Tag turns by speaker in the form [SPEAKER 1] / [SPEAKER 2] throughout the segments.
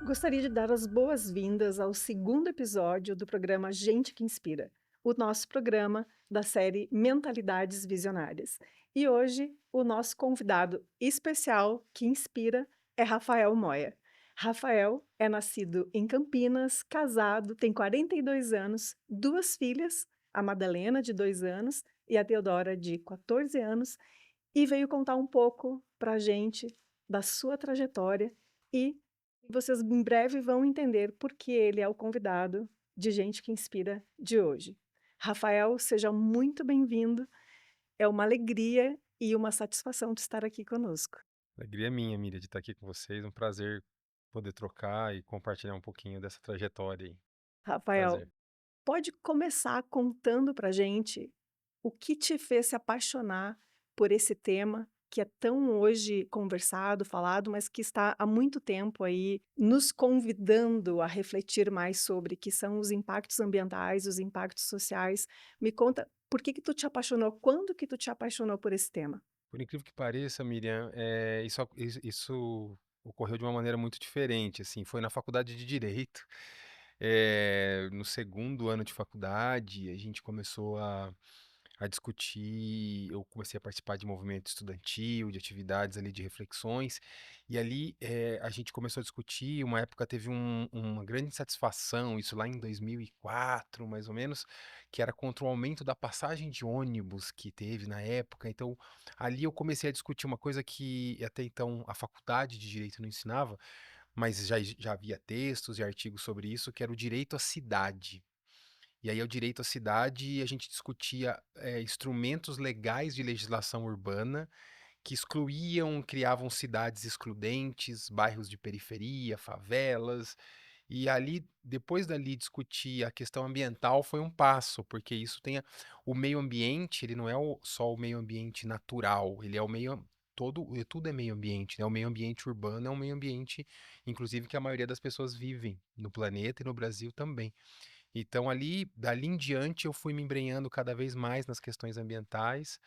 [SPEAKER 1] Gostaria de dar as boas-vindas ao segundo episódio do programa Gente que Inspira, o nosso programa da série Mentalidades Visionárias. E hoje, o nosso convidado especial que inspira é Rafael Moya. Rafael é nascido em Campinas, casado, tem 42 anos, duas filhas, a Madalena, de 2 anos, e a Teodora, de 14 anos, e veio contar um pouco para a gente da sua trajetória e vocês em breve vão entender por que ele é o convidado de Gente que Inspira de hoje. Rafael, seja muito bem-vindo. É uma alegria e uma satisfação de estar aqui conosco.
[SPEAKER 2] Alegria minha, Miriam, de estar aqui com vocês. Um prazer poder trocar e compartilhar um pouquinho dessa trajetória aí.
[SPEAKER 1] Rafael,
[SPEAKER 2] Prazer.
[SPEAKER 1] pode começar contando para gente o que te fez se apaixonar por esse tema que é tão hoje conversado, falado, mas que está há muito tempo aí nos convidando a refletir mais sobre, que são os impactos ambientais, os impactos sociais. Me conta, por que que tu te apaixonou? Quando que tu te apaixonou por esse tema?
[SPEAKER 2] Por incrível que pareça, Miriam, isso ocorreu de uma maneira muito diferente, assim, foi na faculdade de Direito. No segundo ano de faculdade, a gente começou a discutir, eu comecei a participar de movimento estudantil, de atividades ali, de reflexões, e ali a gente começou a discutir, uma época teve uma grande insatisfação, isso lá em 2004, mais ou menos, que era contra o aumento da passagem de ônibus que teve na época, então ali eu comecei a discutir uma coisa que até então a faculdade de Direito não ensinava, mas já havia textos e artigos sobre isso, que era o direito à cidade. E aí, o direito à cidade, a gente discutia instrumentos legais de legislação urbana que excluíam, criavam cidades excludentes, bairros de periferia, favelas. E ali, depois dali discutir a questão ambiental foi um passo, porque isso tem o meio ambiente, ele não é só o meio ambiente natural, ele é o meio tudo é meio ambiente, né? O meio ambiente urbano é um meio ambiente, inclusive, que a maioria das pessoas vivem no planeta e no Brasil também. Então ali, dali em diante, eu fui me embrenhando cada vez mais nas questões ambientais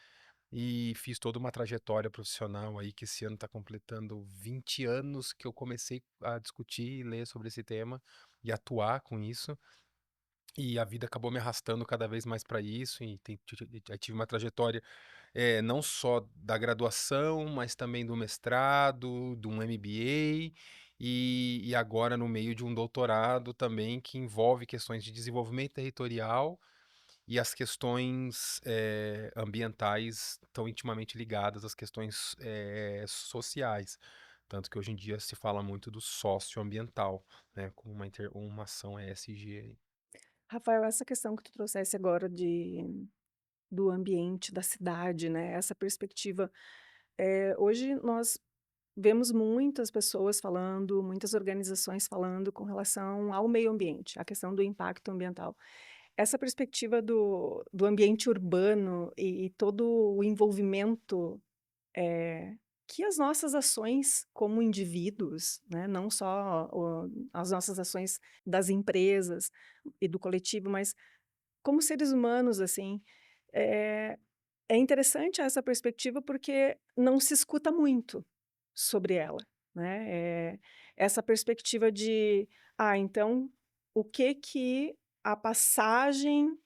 [SPEAKER 2] e fiz toda uma trajetória profissional aí que esse ano está completando 20 anos que eu comecei a discutir e ler sobre esse tema e atuar com isso. E a vida acabou me arrastando cada vez mais para isso e tive uma trajetória não só da graduação, mas também do mestrado, de um MBA e agora no meio de um doutorado também que envolve questões de desenvolvimento territorial e as questões ambientais estão intimamente ligadas às questões sociais. Tanto que hoje em dia se fala muito do socioambiental, né, como uma ação ESG aí.
[SPEAKER 1] Rafael, essa questão que tu trouxesse agora do ambiente, da cidade, né, essa perspectiva, hoje nós vemos muitas pessoas falando, muitas organizações falando com relação ao meio ambiente, a questão do impacto ambiental. Essa perspectiva do ambiente urbano e todo o envolvimento, que as nossas ações como indivíduos, né, não só as nossas ações das empresas e do coletivo, mas como seres humanos, assim, é é interessante essa perspectiva, porque não se escuta muito sobre ela, né, essa perspectiva de: "Ah, então, o que que a passagem,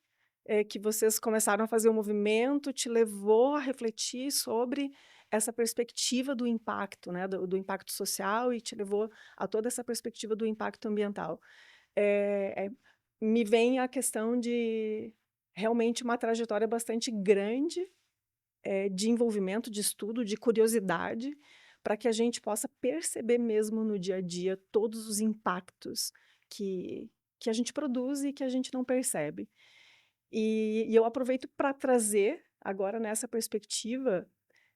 [SPEAKER 1] que vocês começaram a fazer o movimento te levou a refletir sobre essa perspectiva do impacto, né, do impacto social e te levou a toda essa perspectiva do impacto ambiental?". Me vem a questão de realmente uma trajetória bastante grande, de envolvimento, de estudo, de curiosidade, para que a gente possa perceber mesmo no dia a dia todos os impactos que que a gente produz e que a gente não percebe. E eu aproveito para trazer agora nessa perspectiva,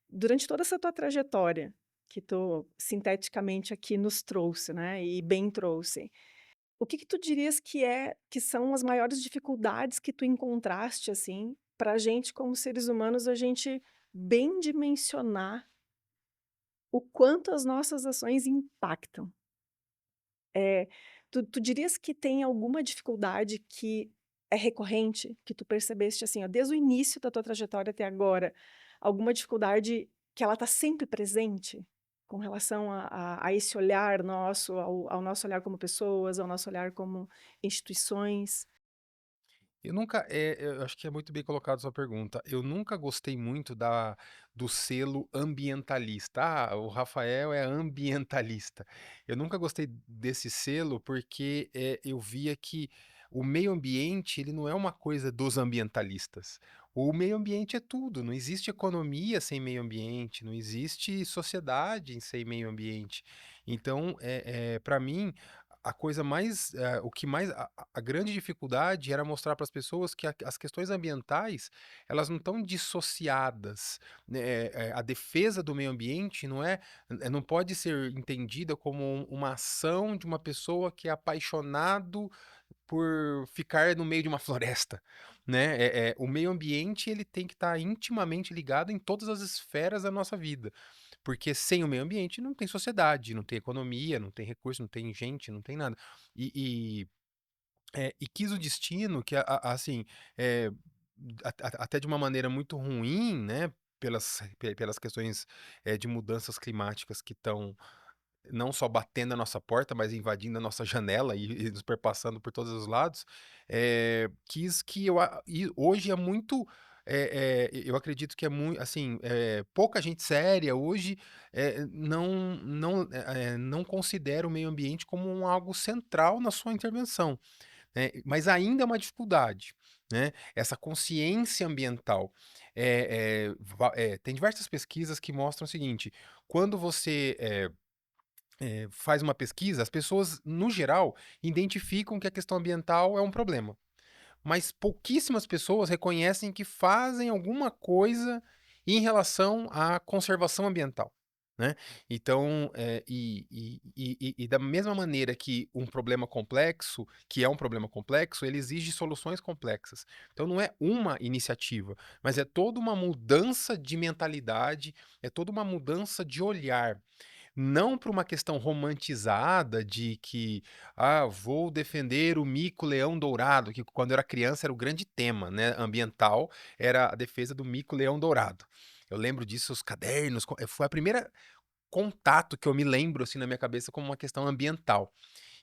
[SPEAKER 1] durante toda essa tua trajetória, que tu sinteticamente aqui nos trouxe, né, e bem trouxe. O que que tu dirias que são as maiores dificuldades que tu encontraste, assim, para a gente como seres humanos, a gente bem dimensionar o quanto as nossas ações impactam? Tu dirias que tem alguma dificuldade que é recorrente, que tu percebeste, assim, ó, desde o início da tua trajetória até agora, alguma dificuldade que ela tá sempre presente? com relação a esse olhar nosso, ao nosso olhar como pessoas, ao nosso olhar como instituições?
[SPEAKER 2] Eu nunca eu acho que é muito bem colocado sua pergunta. Eu nunca gostei muito do selo ambientalista. "Ah, o Rafael é ambientalista". Eu nunca gostei desse selo, porque, eu via que o meio ambiente, ele não é uma coisa dos ambientalistas. O meio ambiente é tudo, não existe economia sem meio ambiente, não existe sociedade sem meio ambiente. Então, pra mim, a coisa mais, o que mais a grande dificuldade era mostrar para as pessoas que as questões ambientais, elas não estão dissociadas, né, a defesa do meio ambiente não pode ser entendida como uma ação de uma pessoa que é apaixonado por ficar no meio de uma floresta, né, o meio ambiente, ele tem que estar intimamente ligado em todas as esferas da nossa vida, porque sem o meio ambiente não tem sociedade, não tem economia, não tem recurso, não tem gente, não tem nada. E quis o destino que assim, eh, até de uma maneira muito ruim, né, pelas questões, de mudanças climáticas que estão não só batendo a nossa porta, mas invadindo a nossa janela e nos perpassando por todos os lados, quis que e hoje é muito, eu acredito que é muito assim, pouca gente séria hoje, não considera o meio ambiente como algo central na sua intervenção, né, mas ainda é uma dificuldade, né, essa consciência ambiental. Tem diversas pesquisas que mostram o seguinte: quando você, faz uma pesquisa, as pessoas, no geral, identificam que a questão ambiental é um problema, mas pouquíssimas pessoas reconhecem que fazem alguma coisa em relação à conservação ambiental, né. Então, da mesma maneira que um problema complexo, que é um problema complexo, ele exige soluções complexas. Então não é uma iniciativa, mas é toda uma mudança de mentalidade, é toda uma mudança de olhar. Não por uma questão romantizada de que, vou defender o mico-leão dourado, que quando eu era criança era o grande tema, né, ambiental, era a defesa do mico-leão dourado. Eu lembro disso, os cadernos, foi a primeira contato que eu me lembro, assim, na minha cabeça como uma questão ambiental.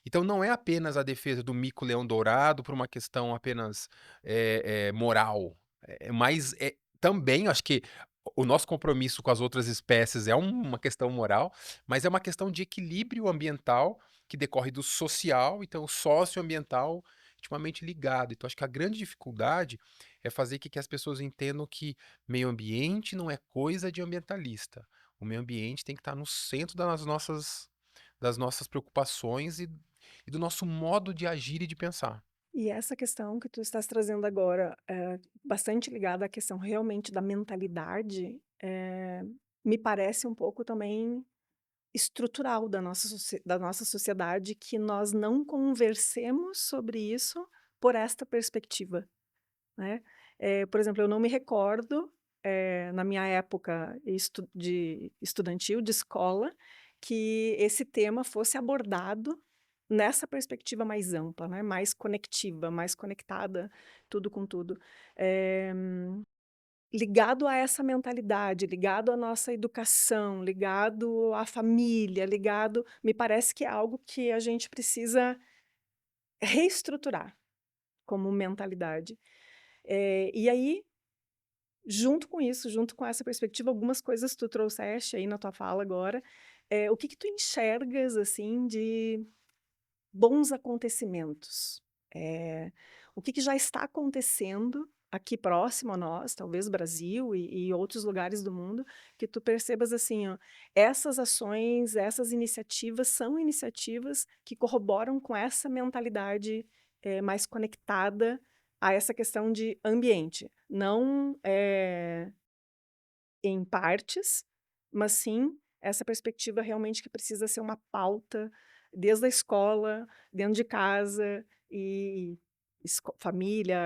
[SPEAKER 2] Então não é apenas a defesa do mico-leão dourado por uma questão apenas, moral, mas, também acho que o nosso compromisso com as outras espécies é uma questão moral, mas é uma questão de equilíbrio ambiental que decorre do social, então o socioambiental intimamente ligado. Então acho que a grande dificuldade é fazer com que as pessoas entendam que meio ambiente não é coisa de ambientalista. O meio ambiente tem que estar no centro das nossas preocupações e do nosso modo de agir e de pensar.
[SPEAKER 1] E essa questão que tu estás trazendo agora, bastante ligada à questão realmente da mentalidade, me parece um pouco também estrutural da nossa sociedade, que nós não conversemos sobre isso por esta perspectiva, né. Por exemplo, eu não me recordo, na minha época estudantil, de escola, que esse tema fosse abordado nessa perspectiva mais ampla, né, mais conectiva, mais conectada, tudo com tudo. Eh, Ligado a essa mentalidade, ligado à nossa educação, ligado à família, ligado me parece que é algo que a gente precisa reestruturar como mentalidade. E aí, junto com isso, junto com essa perspectiva, algumas coisas tu trouxeste aí na tua fala agora, o que que tu enxergas, assim, de bons acontecimentos? O que que já está acontecendo aqui próximo a nós, talvez Brasil e outros lugares do mundo, que tu percebas assim, ó, essas ações, essas iniciativas são iniciativas que corroboram com essa mentalidade, mais conectada a essa questão de ambiente. Não, em partes, mas sim essa perspectiva realmente que precisa ser uma pauta desde a escola, dentro de casa e família,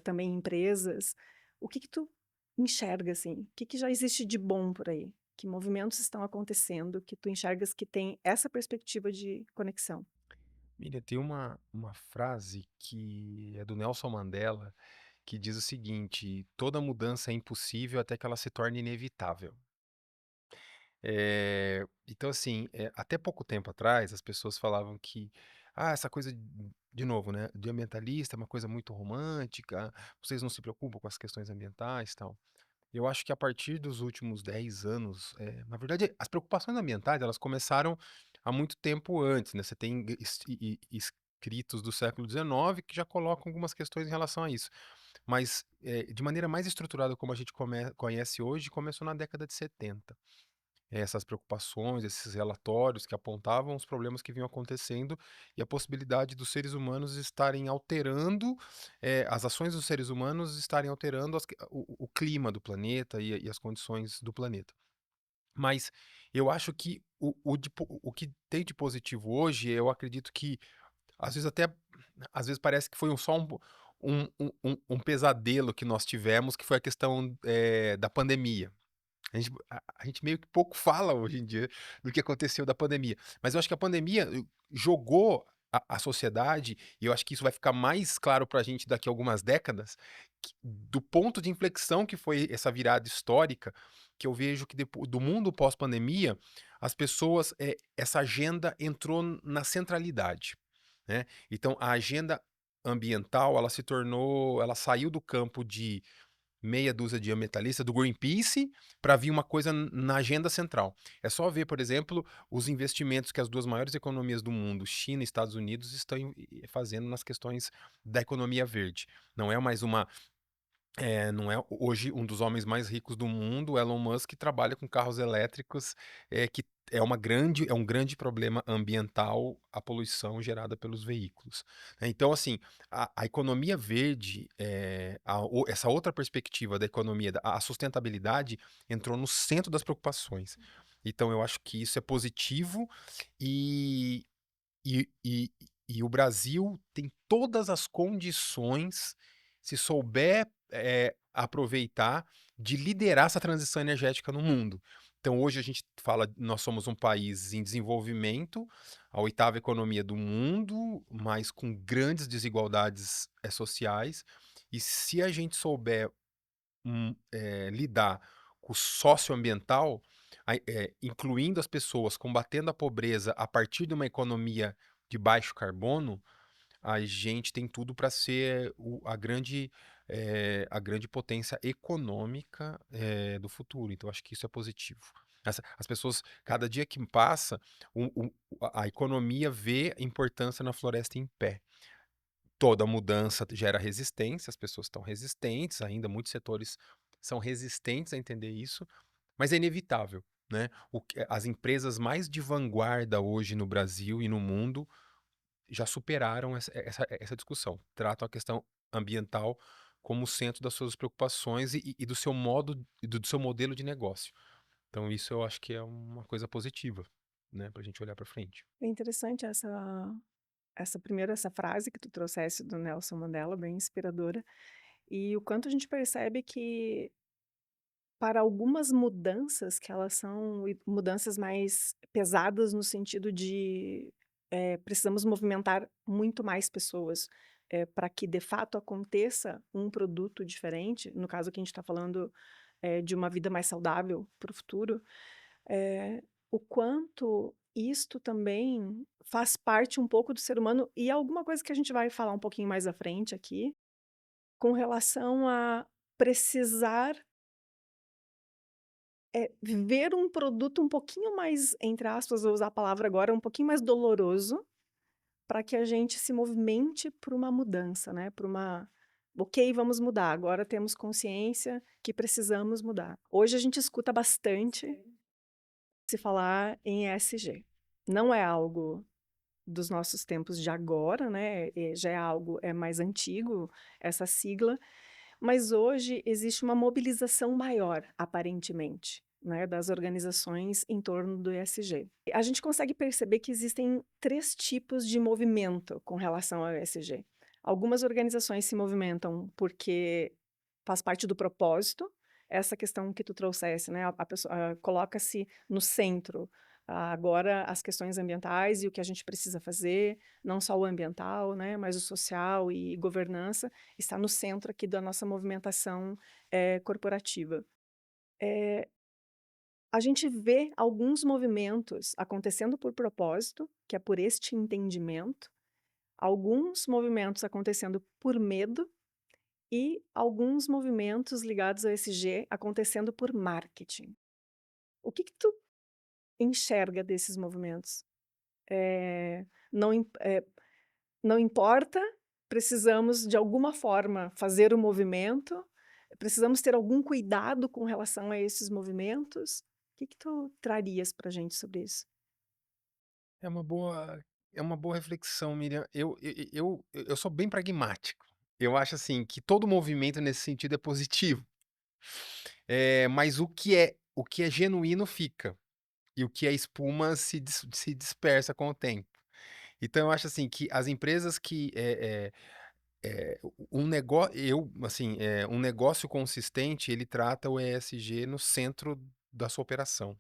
[SPEAKER 1] também empresas. O que que tu enxerga, assim? O que que já existe de bom por aí? Que movimentos estão acontecendo que tu enxergas que tem essa perspectiva de conexão?
[SPEAKER 2] Miriam, tem uma frase que é do Nelson Mandela, que diz o seguinte: toda mudança é impossível até que ela se torne inevitável. Então assim, até pouco tempo atrás as pessoas falavam que, essa coisa de novo, né, de ambientalista é uma coisa muito romântica, vocês não se preocupam com as questões ambientais, e tal. Eu acho que a partir dos últimos 10 anos, na verdade, as preocupações ambientais, elas começaram há muito tempo antes, né, você tem escritos do século XIX que já colocam algumas questões em relação a isso. Mas, de maneira mais estruturada como a gente conhece hoje, começou na década de 70. Essas preocupações, esses relatórios que apontavam os problemas que vinham acontecendo e a possibilidade dos seres humanos estarem alterando, as ações dos seres humanos estarem alterando o clima do planeta e as condições do planeta. Mas eu acho que o que tem de positivo hoje, eu acredito que às vezes parece que foi só um pesadelo que nós tivemos, que foi a questão, da pandemia. A gente meio que pouco fala hoje em dia do que aconteceu da pandemia, mas eu acho que a pandemia jogou a sociedade, e eu acho que isso vai ficar mais claro para a gente daqui a algumas décadas, do ponto de inflexão que foi essa virada histórica, que eu vejo que depois do mundo pós-pandemia, as pessoas, essa agenda entrou na centralidade, né. Então a agenda ambiental, ela saiu do campo de meia dúzia de ambientalistas do Greenpeace para vir uma coisa na agenda central. É só ver, por exemplo, os investimentos que as 2 maiores economias do mundo, China e Estados Unidos, estão fazendo nas questões da economia verde. Não é mais uma não é hoje um dos homens mais ricos do mundo, Elon Musk, trabalha com carros elétricos, que é um grande problema ambiental, a poluição gerada pelos veículos, né. Então, assim, a economia verde, essa outra perspectiva da economia, a sustentabilidade, entrou no centro das preocupações. Então eu acho que isso é positivo e e e e o Brasil tem todas as condições, se souber, aproveitar, de liderar essa transição energética no mundo. Então hoje a gente fala nós somos um país em desenvolvimento, a 8ª economia do mundo, mas com grandes desigualdades, sociais, e se a gente souber lidar com o socioambiental, incluindo as pessoas, combatendo a pobreza a partir de uma economia de baixo carbono, a gente tem tudo para ser a grande potência econômica, do futuro. Então acho que isso é positivo. As pessoas, cada dia que passa, a economia vê a importância na floresta em pé. Toda mudança gera resistência, as pessoas estão resistentes ainda, muitos setores são resistentes a entender isso, mas é inevitável, né. As empresas mais de vanguarda hoje no Brasil e no mundo já superaram essa discussão, tratam a questão ambiental como o centro das suas preocupações e do seu modo e do seu modelo de negócio. Então isso eu acho que é uma coisa positiva, né, para a gente olhar para frente.
[SPEAKER 1] É interessante essa frase que tu trouxesse do Nelson Mandela, bem inspiradora, e o quanto a gente percebe que para algumas mudanças que elas são mudanças mais pesadas no sentido de, precisamos movimentar muito mais pessoas, para que de fato aconteça um produto diferente, no caso que a gente está falando, de uma vida mais saudável para o futuro, o quanto isto também faz parte um pouco do ser humano e alguma coisa que a gente vai falar um pouquinho mais à frente aqui, com relação a precisar ver um produto um pouquinho mais, entre aspas, vou usar a palavra agora, um pouquinho mais doloroso, para que a gente se movimente para uma mudança, né, para uma "Ok, vamos mudar, agora temos consciência que precisamos mudar". Hoje a gente escuta bastante se falar em ESG. Não é algo dos nossos tempos de agora, né, já é algo, mais antigo, essa sigla, mas hoje existe uma mobilização maior, aparentemente, né, das organizações em torno do ESG. A gente consegue perceber que existem 3 tipos de movimento com relação ao ESG. Algumas organizações se movimentam porque faz parte do propósito, essa questão que tu trouxesse, né, a pessoa coloca-se no centro, agora as questões ambientais e o que a gente precisa fazer, não só o ambiental, né, mas o social e governança, está no centro aqui da nossa movimentação, corporativa. a gente vê alguns movimentos acontecendo por propósito, que é por este entendimento, alguns movimentos acontecendo por medo e alguns movimentos ligados ao ESG acontecendo por marketing. O que que tu enxerga desses movimentos? Eh, não im não importa, precisamos de alguma forma fazer o movimento, precisamos ter algum cuidado com relação a esses movimentos. O que que tu trarias pra gente sobre isso?
[SPEAKER 2] É uma boa é uma boa reflexão, Miriam. Eu sou bem pragmático. Eu acho, assim, que todo movimento nesse sentido é positivo. Mas o que é genuíno fica, e o que é espuma se dispersa com o tempo. Então eu acho, assim, que as empresas que, um negócio consistente, ele trata o ESG no centro da sua operação.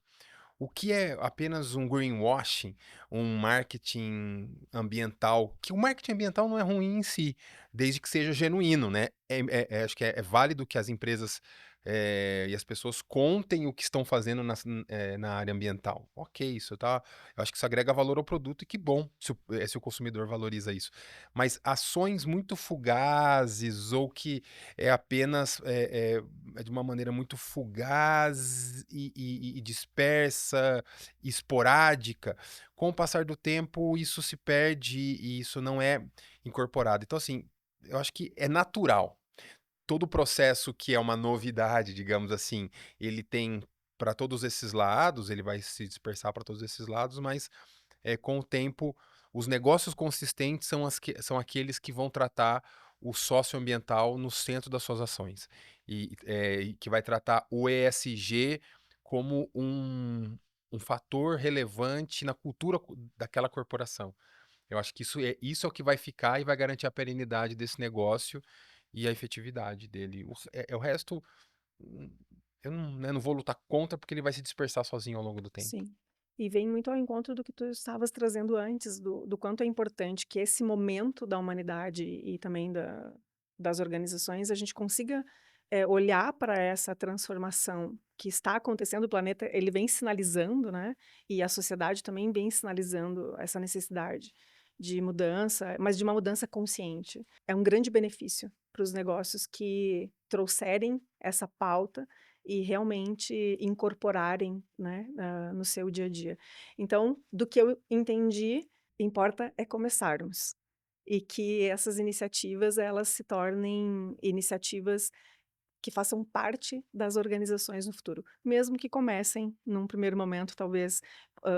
[SPEAKER 2] O que é apenas um greenwashing, um marketing ambiental, que o marketing ambiental não é ruim em si, desde que seja genuíno, né? Acho que é válido que as empresas e as pessoas contem o que estão fazendo na área ambiental. Ok, isso tá. Eu acho que isso agrega valor ao produto e que bom se o consumidor valoriza isso. Mas ações muito fugazes ou que é apenas é de uma maneira muito fugaz e dispersa, esporádica, com o passar do tempo isso se perde e isso não é incorporado. Então, assim, eu acho que é natural. Todo o processo que é uma novidade, digamos assim, ele tem para todos esses lados, ele vai se dispersar para todos esses lados, mas com o tempo, os negócios consistentes são aqueles que vão tratar o socioambiental no centro das suas ações. E que vai tratar o ESG como um fator relevante na cultura daquela corporação. Eu acho que isso é o que vai ficar e vai garantir a perenidade desse negócio e a efetividade dele. O resto, hum, eu não, né, não vou lutar contra porque ele vai se dispersar sozinho ao longo do tempo.
[SPEAKER 1] Sim. E vem muito ao encontro do que tu estavas trazendo antes, do quanto é importante que esse momento da humanidade e também das organizações, a gente consiga, olhar para essa transformação que está acontecendo, o planeta ele vem sinalizando, né, e a sociedade também vem sinalizando essa necessidade de mudança, mas de uma mudança consciente. É um grande benefício para os negócios que trouxerem essa pauta e realmente incorporarem, né, no seu dia a dia. Então, do que eu entendi, importa é começarmos. E que essas iniciativas, elas se tornem iniciativas que façam parte das organizações no futuro, mesmo que comecem num primeiro momento, talvez,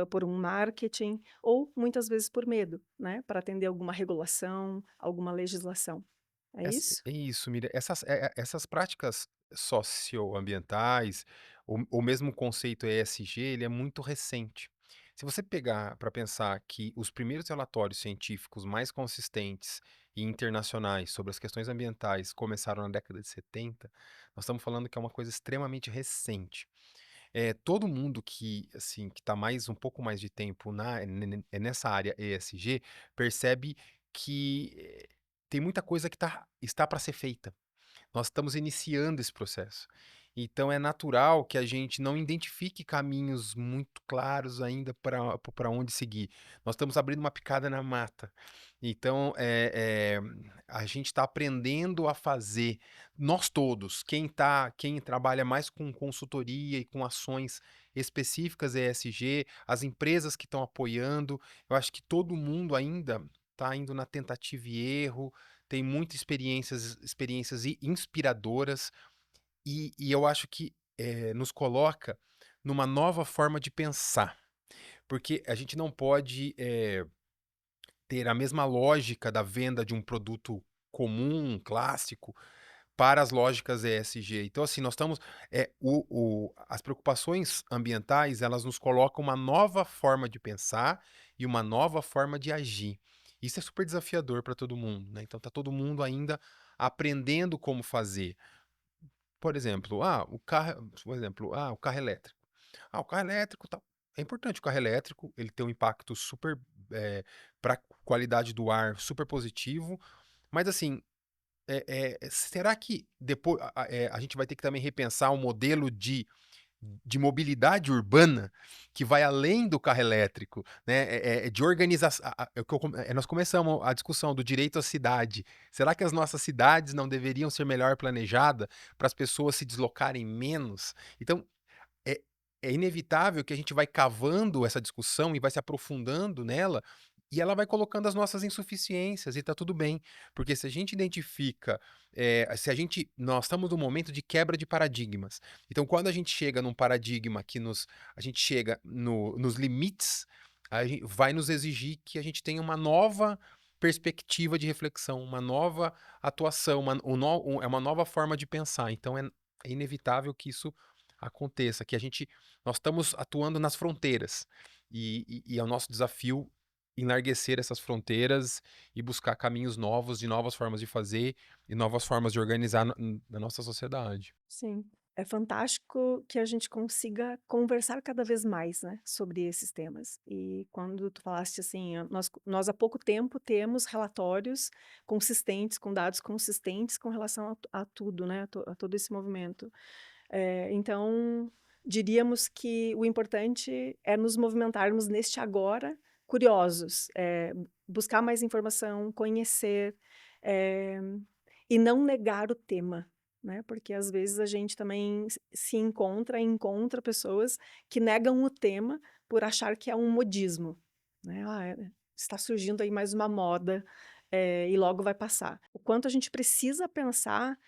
[SPEAKER 1] por um marketing ou muitas vezes por medo, né, para atender alguma regulação, alguma legislação. É isso?
[SPEAKER 2] É isso, Miriam. Essas práticas socioambientais, o mesmo conceito ESG, ele é muito recente. Se você pegar para pensar que os primeiros relatórios científicos mais consistentes e internacionais sobre as questões ambientais começaram na década de 70, nós estamos falando que é uma coisa extremamente recente. Todo mundo que, assim, que está um pouco mais de tempo nessa área ESG, percebe que tem muita coisa que está para ser feita. Nós estamos iniciando esse processo. Então é natural que a gente não identifique caminhos muito claros ainda para onde seguir. Nós estamos abrindo uma picada na mata. Então a gente está aprendendo a fazer, nós todos, quem trabalha mais com consultoria e com ações específicas ESG, as empresas que estão apoiando, eu acho que todo mundo ainda está indo na tentativa e erro, tem muitas experiências inspiradoras, e eu acho que nos coloca numa nova forma de pensar, porque a gente não pode ter a mesma lógica da venda de um produto comum, clássico, para as lógicas ESG. Então, assim, nós estamos. As preocupações ambientais, elas nos colocam uma nova forma de pensar e uma nova forma de agir. Isso é super desafiador para todo mundo, né? Então, está todo mundo ainda aprendendo como fazer. O carro elétrico. O carro elétrico tal. É importante o carro elétrico, ele tem um impacto super para a qualidade do ar super positivo, mas assim, será que depois a gente vai ter que também repensar o modelo de de mobilidade urbana que vai além do carro elétrico, né, de organização. É o que nós começamos a discussão do direito à cidade. Será que as nossas cidades não deveriam ser melhor planejadas para as pessoas se deslocarem menos? Então, é é inevitável que a gente vai cavando essa discussão e vai se aprofundando nela, e ela vai colocando as nossas insuficiências e tá tudo bem, porque se a gente identifica, se a gente nós estamos num momento de quebra de paradigmas. Então quando a gente chega num paradigma que a gente chega nos limites, vai nos exigir que a gente tenha uma nova perspectiva de reflexão, uma nova atuação, é uma nova forma de pensar. Então é inevitável que isso aconteça, que nós estamos atuando nas fronteiras, e é o nosso desafio enlarguecer essas fronteiras e buscar caminhos novos, de novas formas de fazer e novas formas de organizar na nossa sociedade.
[SPEAKER 1] Sim. É fantástico que a gente consiga conversar cada vez mais, né, sobre esses temas. E quando tu falaste assim, nós há pouco tempo temos relatórios consistentes, com dados consistentes com relação a tudo, né, a todo esse movimento. Então, diríamos que o importante é nos movimentarmos neste agora, curiosos, buscar mais informação, conhecer, eh, e não negar o tema, né, porque às vezes a gente também se encontra pessoas que negam o tema por achar que é um modismo, né, está surgindo aí mais uma moda, e logo vai passar. O quanto a gente precisa pensar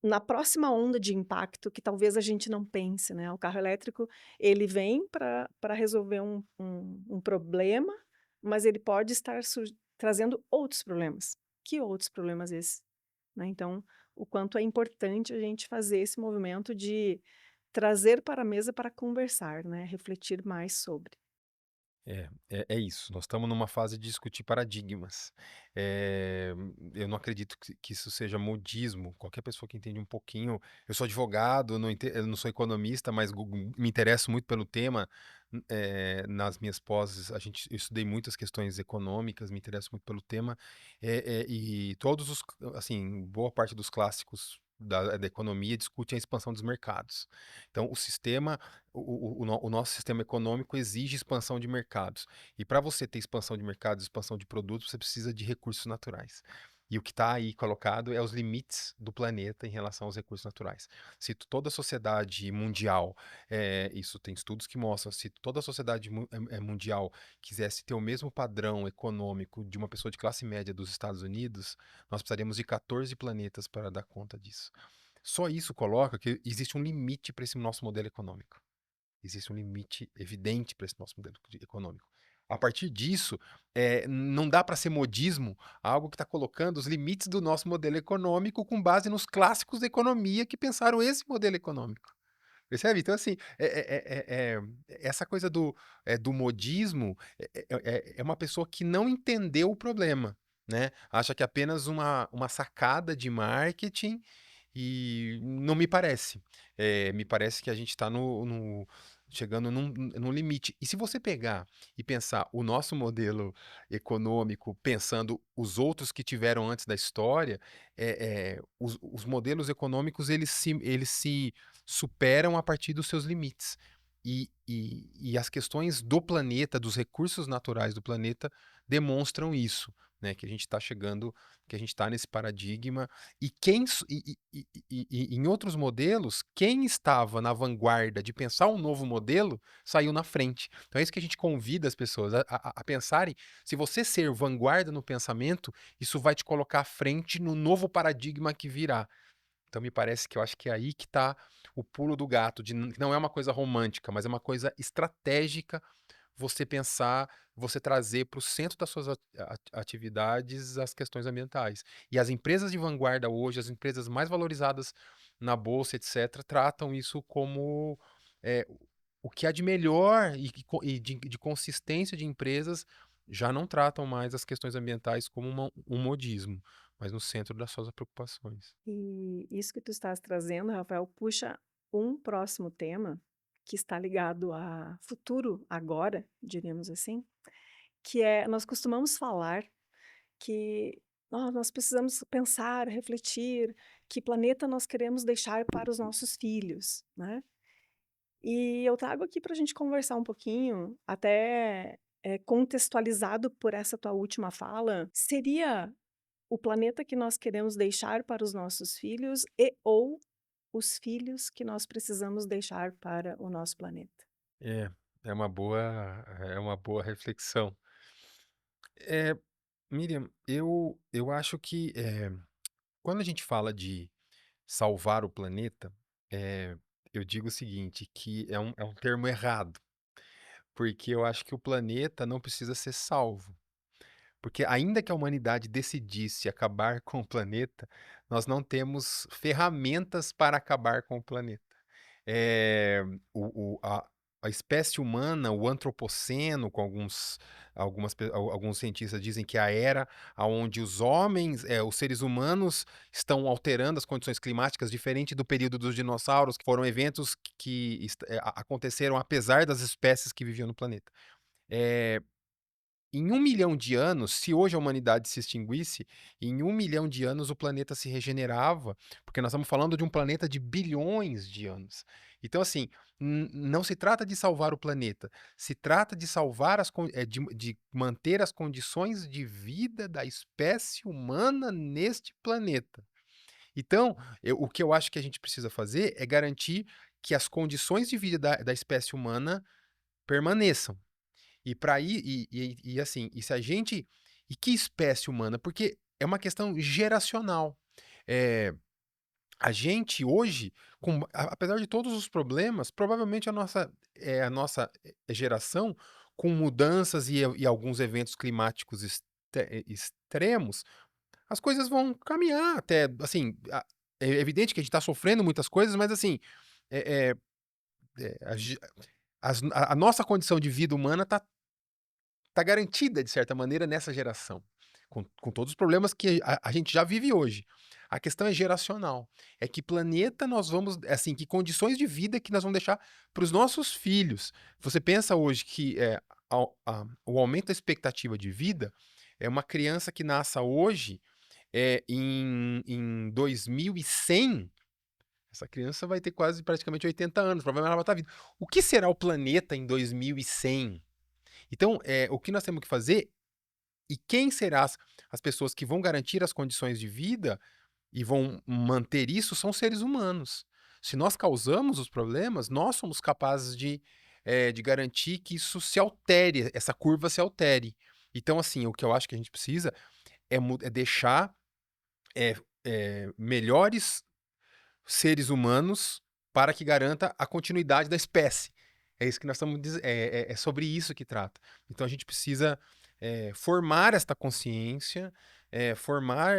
[SPEAKER 1] na próxima onda de impacto que talvez a gente não pense, né, o carro elétrico, ele vem para resolver um problema, mas ele pode estar trazendo outros problemas. Que outros problemas esses? Né, então, o quanto é importante a gente fazer esse movimento de trazer para a mesa para conversar, né, refletir mais sobre.
[SPEAKER 2] É isso, nós estamos numa fase de discutir paradigmas. Eu não acredito que isso seja modismo. Qualquer pessoa que entende um pouquinho, eu sou advogado, eu não sou economista, mas me interesso muito pelo tema. Nas minhas pós, eu estudei muitas questões econômicas, me interesso muito pelo tema, e assim, boa parte dos clássicos da economia discute a expansão dos mercados. Então, o nosso sistema econômico exige expansão de mercados. E para você ter expansão de mercados, expansão de produtos, você precisa de recursos naturais. E o que está aí colocado é os limites do planeta em relação aos recursos naturais. Se toda a sociedade mundial, isso tem estudos que mostram, se toda a sociedade mundial quisesse ter o mesmo padrão econômico de uma pessoa de classe média dos Estados Unidos, nós precisaríamos de 14 planetas para dar conta disso. Só isso coloca que existe um limite para esse nosso modelo econômico. Existe um limite evidente para esse nosso modelo econômico. A partir disso, não dá para ser modismo algo que está colocando os limites do nosso modelo econômico com base nos clássicos da economia que pensaram esse modelo econômico. Percebe? Então, assim, essa coisa do modismo é uma pessoa que não entendeu o problema, né? Acha que é apenas uma sacada de marketing e não me parece. Me parece que a gente está chegando num limite. E se você pegar e pensar o nosso modelo econômico, pensando os outros que tiveram antes da história, os modelos econômicos eles se superam a partir dos seus limites. E as questões do planeta, dos recursos naturais do planeta, demonstram isso, né? Que a gente está chegando, que a gente está nesse paradigma. E em outros modelos, quem estava na vanguarda de pensar um novo modelo saiu na frente. Então é isso que a gente convida as pessoas a pensarem. Se você ser vanguarda no pensamento, isso vai te colocar à frente no novo paradigma que virá. Então me parece que eu acho que é aí que está o pulo do gato, que não é uma coisa romântica, mas é uma coisa estratégica você pensar, você trazer para o centro das suas atividades as questões ambientais. E as empresas de vanguarda hoje, as empresas mais valorizadas na bolsa, etc., tratam isso como é, o que há de melhor e de consistência de empresas, já não tratam mais as questões ambientais como um modismo, mas no centro das suas preocupações.
[SPEAKER 1] E isso que tu estás trazendo, Rafael, puxa um próximo tema que está ligado a futuro agora, diríamos assim, que é nós costumamos falar que nós precisamos pensar, refletir, que planeta nós queremos deixar para os nossos filhos, né? E eu trago aqui para a gente conversar um pouquinho, até, contextualizado por essa tua última fala, seria o planeta que nós queremos deixar para os nossos filhos e ou os filhos que nós precisamos deixar para o nosso planeta?
[SPEAKER 2] É, é uma boa reflexão. Eh, Miriam, eu acho que, quando a gente fala de salvar o planeta, eh, eu digo o seguinte, que é um termo errado, porque eu acho que o planeta não precisa ser salvo. Porque ainda que a humanidade decidisse acabar com o planeta, nós não temos ferramentas para acabar com o planeta. Eh, a espécie humana, o antropoceno, com alguns cientistas dizem que é a era aonde os homens, os seres humanos estão alterando as condições climáticas, diferente do período dos dinossauros, que foram eventos aconteceram apesar das espécies que viviam no planeta. Eh Em 1 milhão de anos, se hoje a humanidade se extinguisse, em 1 milhão de anos o planeta se regenerava, porque nós estamos falando de um planeta de bilhões de anos. Então, assim, não se trata de salvar o planeta, se trata de salvar de manter as condições de vida da espécie humana neste planeta. Então, o que eu acho que a gente precisa fazer é garantir que as condições de vida da espécie humana permaneçam. E para ir e assim, e se a gente e que espécie humana? Porque é uma questão geracional. Eh, a gente hoje, apesar de todos os problemas, provavelmente a nossa, geração, com mudanças e alguns eventos climáticos extremos, as coisas vão caminhar até, assim, é evidente que a gente está sofrendo muitas coisas, mas assim, eh a ge a nossa condição de vida humana tá garantida, de certa maneira, nessa geração, com todos os problemas que a gente já vive hoje. A questão é geracional, é que planeta nós vamos assim, que condições de vida que nós vamos deixar para os nossos filhos. Você pensa hoje que, o aumento da expectativa de vida, é uma criança que nasça hoje, em 2100, essa criança vai ter quase praticamente 80 anos, provavelmente ela vai estar viva. O que será o planeta em 2100? Então, o que nós temos que fazer e quem será as pessoas que vão garantir as condições de vida e vão manter isso são seres humanos. Se nós causamos os problemas, nós somos capazes de garantir que isso se altere, essa curva se altere. Então, assim, o que eu acho que a gente precisa é deixar, melhores seres humanos para que garanta a continuidade da espécie. É isso que nós estamos é sobre isso que trata. Então a gente precisa, formar esta consciência, formar,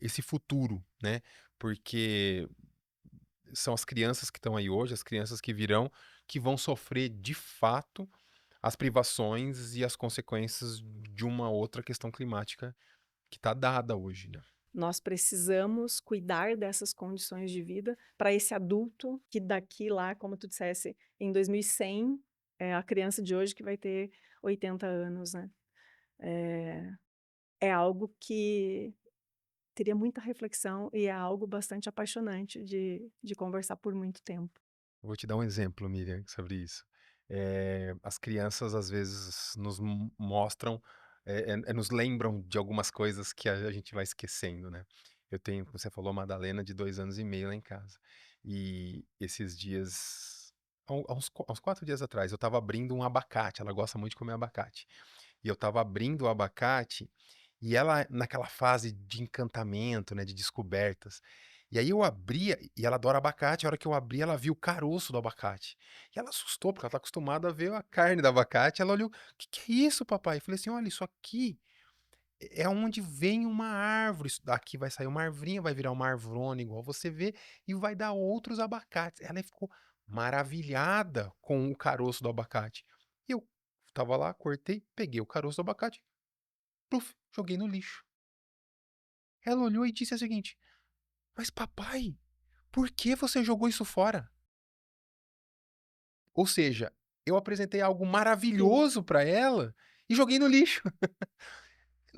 [SPEAKER 2] esse futuro, né, porque são as crianças que estão aí hoje, as crianças que virão, que vão sofrer de fato as privações e as consequências de uma outra questão climática que está dada hoje, né.
[SPEAKER 1] Nós precisamos cuidar dessas condições de vida para esse adulto que daqui lá, como tu dissesse, em 2100, é a criança de hoje que vai ter 80 anos, né. Eh, é algo que teria muita reflexão e é algo bastante apaixonante de conversar por muito tempo.
[SPEAKER 2] Vou te dar um exemplo, Miriam, sobre isso. As crianças às vezes nos mostram, nos lembram de algumas coisas que a gente vai esquecendo, né. Eu tenho, como você falou, a Madalena de 2 anos e meio lá em casa. E esses dias, há uns 4 dias atrás, eu estava abrindo um abacate, ela gosta muito de comer abacate. E eu estava abrindo o abacate, e ela naquela fase de encantamento, né, de descobertas. E aí eu abria e ela adora abacate, a hora que eu abri ela viu o caroço do abacate. E ela assustou, porque ela tá acostumada a ver a carne do abacate, ela olhou: Que é isso papai?" Eu falei assim: "Olha, isso aqui é onde vem uma árvore, isso daqui vai sair uma arvorinha, vai virar uma arvorona igual você vê, e vai dar outros abacates." Ela ficou maravilhada com o caroço do abacate. E eu estava lá, cortei, peguei o caroço do abacate, pluf, joguei no lixo. Ela olhou e disse o seguinte: "Mas papai, por que você jogou isso fora?" Ou seja, eu apresentei algo
[SPEAKER 1] Sim.
[SPEAKER 2] maravilhoso para ela e joguei no lixo.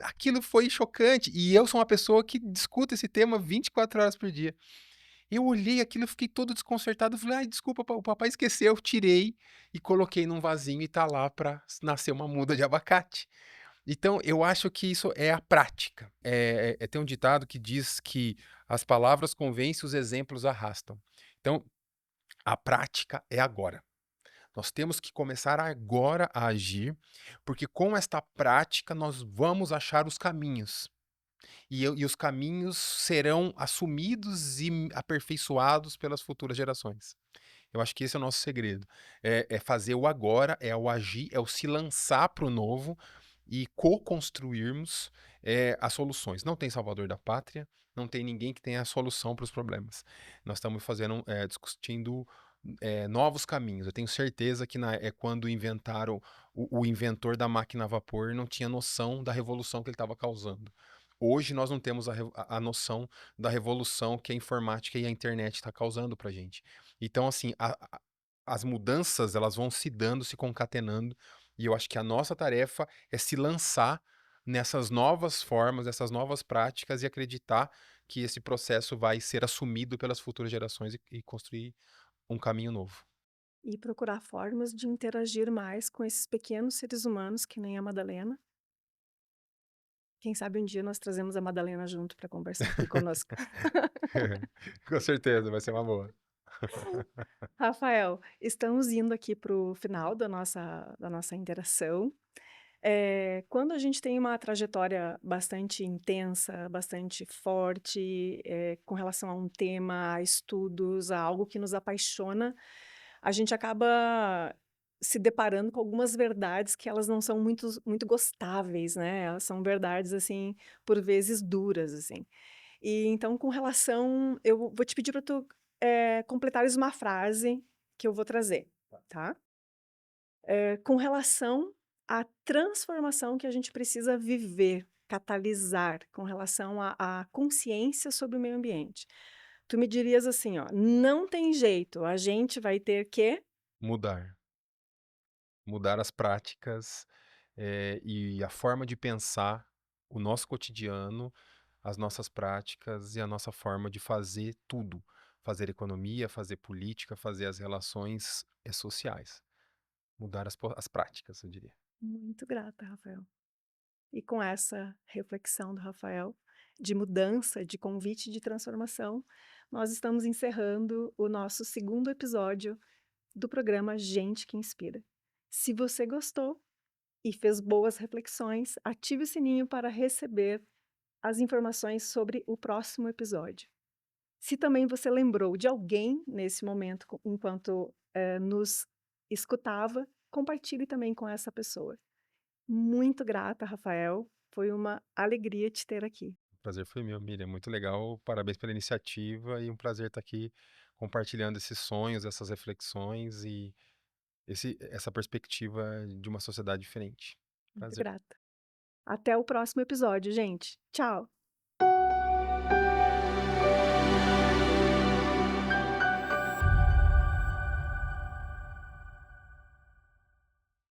[SPEAKER 2] Aquilo foi chocante, e eu sou uma pessoa que discuto esse tema 24 horas por dia. Eu olhei aquilo, eu fiquei todo desconcertado, eu falei: "Ai, desculpa, o papai esqueceu", tirei e coloquei num vasinho e tá lá para nascer uma muda de abacate. Então, eu acho que isso é a prática. Tem um ditado que diz que as palavras convencem, os exemplos arrastam. Então, a prática é agora. Nós temos que começar agora a agir, porque com esta prática nós vamos achar os caminhos. E os caminhos serão assumidos e aperfeiçoados pelas futuras gerações. Eu acho que esse é o nosso segredo. É fazer o agora, é o agir, é o se lançar para o novo e co-construirmos, as soluções. Não tem salvador da pátria, não tem ninguém que tenha a solução para os problemas. Nós estamos fazendo, discutindo, novos caminhos. Eu tenho certeza que quando inventaram o inventor da máquina a vapor não tinha noção da revolução que ele estava causando. Hoje nós não temos a noção da revolução que a informática e a internet está causando para a gente. Então, assim, as mudanças elas vão se dando, se concatenando, e eu acho que a nossa tarefa é se lançar nessas novas formas, essas novas práticas e acreditar que esse processo vai ser assumido pelas futuras gerações e construir um caminho novo.
[SPEAKER 1] E procurar formas de interagir mais com esses pequenos seres humanos, que nem a Madalena. Quem sabe um dia nós trazemos a Madalena junto para conversar aqui conosco.
[SPEAKER 2] Com certeza, vai ser uma boa.
[SPEAKER 1] Rafael, estamos indo aqui para o final da nossa interação. Quando a gente tem uma trajetória bastante intensa, bastante forte, com relação a um tema, a estudos, a algo que nos apaixona, a gente acaba se deparando com algumas verdades que elas não são muito gostáveis, né, elas são verdades, assim, por vezes duras, assim. E então com relação eu vou te pedir para tu, completares uma frase que eu vou trazer, tá? Com relação à transformação que a gente precisa viver, catalisar, com relação à consciência sobre o meio ambiente. Tu me dirias assim, ó: "Não tem jeito, a gente vai ter que".
[SPEAKER 2] Mudar. Mudar as práticas, e a forma de pensar o nosso cotidiano, as nossas práticas e a nossa forma de fazer tudo. Fazer economia, fazer política, fazer as relações, sociais. Mudar as práticas, eu diria.
[SPEAKER 1] Muito grata, Rafael. E com essa reflexão do Rafael, de mudança, de convite de transformação, nós estamos encerrando o nosso segundo episódio do programa Gente que Inspira. Se você gostou e fez boas reflexões, ative o sininho para receber as informações sobre o próximo episódio. Se também você lembrou de alguém nesse momento, enquanto nos escutava, compartilhe também com essa pessoa. Muito grata, Rafael. Foi uma alegria te ter aqui.
[SPEAKER 2] O prazer foi meu, Miriam. Muito legal. Parabéns pela iniciativa e um prazer estar aqui compartilhando esses sonhos, essas reflexões e essa perspectiva de uma sociedade diferente.
[SPEAKER 1] Muito
[SPEAKER 2] Prazer.
[SPEAKER 1] grata. Até o próximo episódio, gente. Tchau.